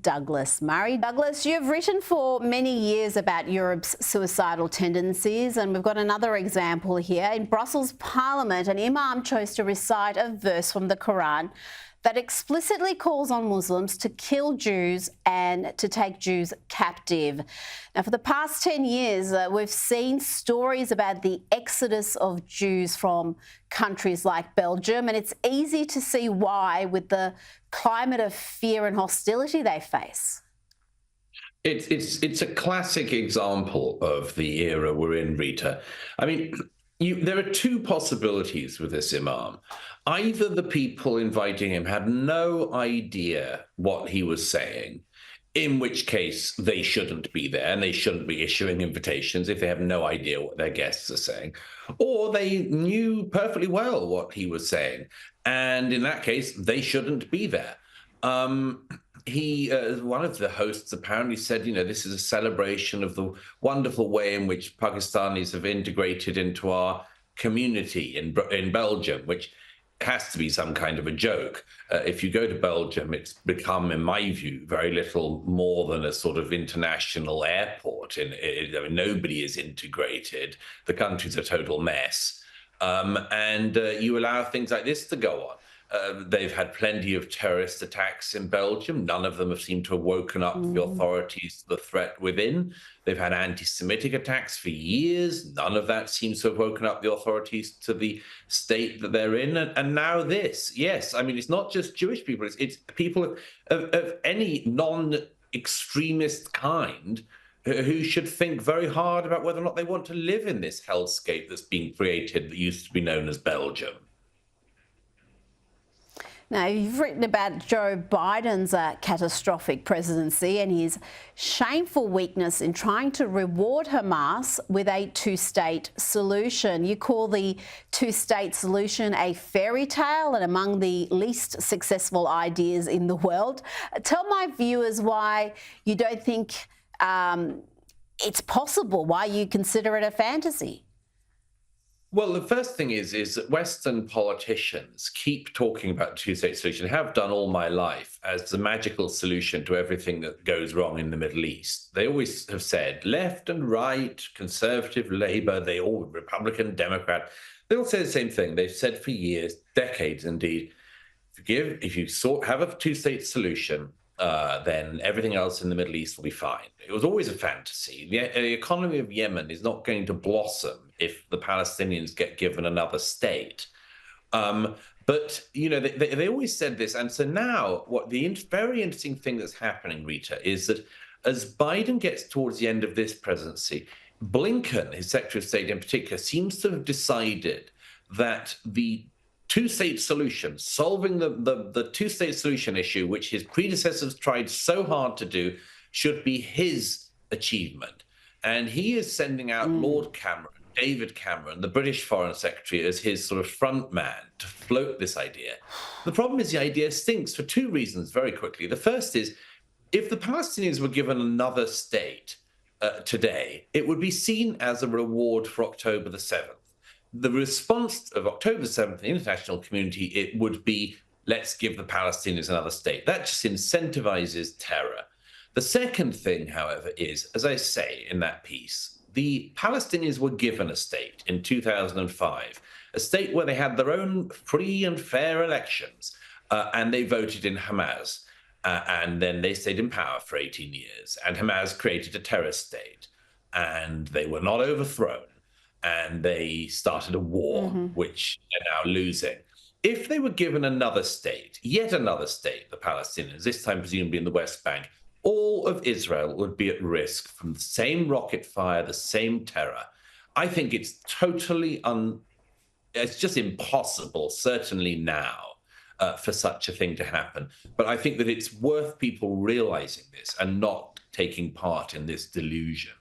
Douglas Murray. Douglas, you've written for many years about Europe's suicidal tendencies, and we've got another example here. In Brussels Parliament, an imam chose to recite a verse from the Quran that explicitly calls on Muslims to kill Jews and to take Jews captive. Now, for the past 10 years, we've seen stories about the exodus of Jews from countries like Belgium, and it's easy to see why with the climate of fear and hostility they face. It's a classic example of the era we're in, Rita. I mean, there are two possibilities with this imam. Either the people inviting him had no idea what he was saying, in which case they shouldn't be there and they shouldn't be issuing invitations if they have no idea what their guests are saying, or they knew perfectly well what he was saying, and in that case, they shouldn't be there. One of the hosts apparently said, this is a celebration of the wonderful way in which Pakistanis have integrated into our community in Belgium, which has to be some kind of a joke. If you go to Belgium, it's become, in my view, very little more than a sort of international airport. Nobody is integrated. The country's a total mess. And you allow things like this to go on. They've had plenty of terrorist attacks in Belgium. None of them have seemed to have woken up the authorities to the threat within. They've had anti-Semitic attacks for years. None of that seems to have woken up the authorities to the state that they're in. And now this. Yes, I mean, it's not just Jewish people. It's people of any non-extremist kind who should think very hard about whether or not they want to live in this hellscape that's being created that used to be known as Belgium. Now, you've written about Joe Biden's catastrophic presidency and his shameful weakness in trying to reward Hamas with a two-state solution. You call the two-state solution a fairy tale and among the least successful ideas in the world. Tell my viewers why you don't think it's possible, why you consider it a fantasy. Well, the first thing is that Western politicians keep talking about the two-state solution, have done all my life, as the magical solution to everything that goes wrong in the Middle East. They always have said left and right, conservative, Labour, they all, Republican, Democrat, they all say the same thing. They've said for years, decades indeed, if you have a two-state solution, then everything else in the Middle East will be fine. It was always a fantasy. The economy of Yemen is not going to blossom if the Palestinians get given another state. But, they always said this. And so now what the very interesting thing that's happening, Rita, is that as Biden gets towards the end of this presidency, Blinken, his Secretary of State in particular, seems to have decided that the two-state solution, solving the two-state solution issue, which his predecessors tried so hard to do, should be his achievement. And he is sending out Lord Cameron, David Cameron, the British Foreign Secretary, as his sort of front man to float this idea. The problem is the idea stinks for two reasons very quickly. The first is, if the Palestinians were given another state today, it would be seen as a reward for October the 7th. The response of October 7th, the international community, it would be, let's give the Palestinians another state. That just incentivizes terror. The second thing, however, is, as I say in that piece, the Palestinians were given a state in 2005, a state where they had their own free and fair elections, and they voted in Hamas. And then they stayed in power for 18 years, and Hamas created a terrorist state, and they were not overthrown. And they started a war, which they're now losing. If they were given another state, yet another state, the Palestinians, this time presumably in the West Bank, all of Israel would be at risk from the same rocket fire, the same terror. I think it's totally it's just impossible, certainly now, for such a thing to happen. But I think that it's worth people realizing this and not taking part in this delusion.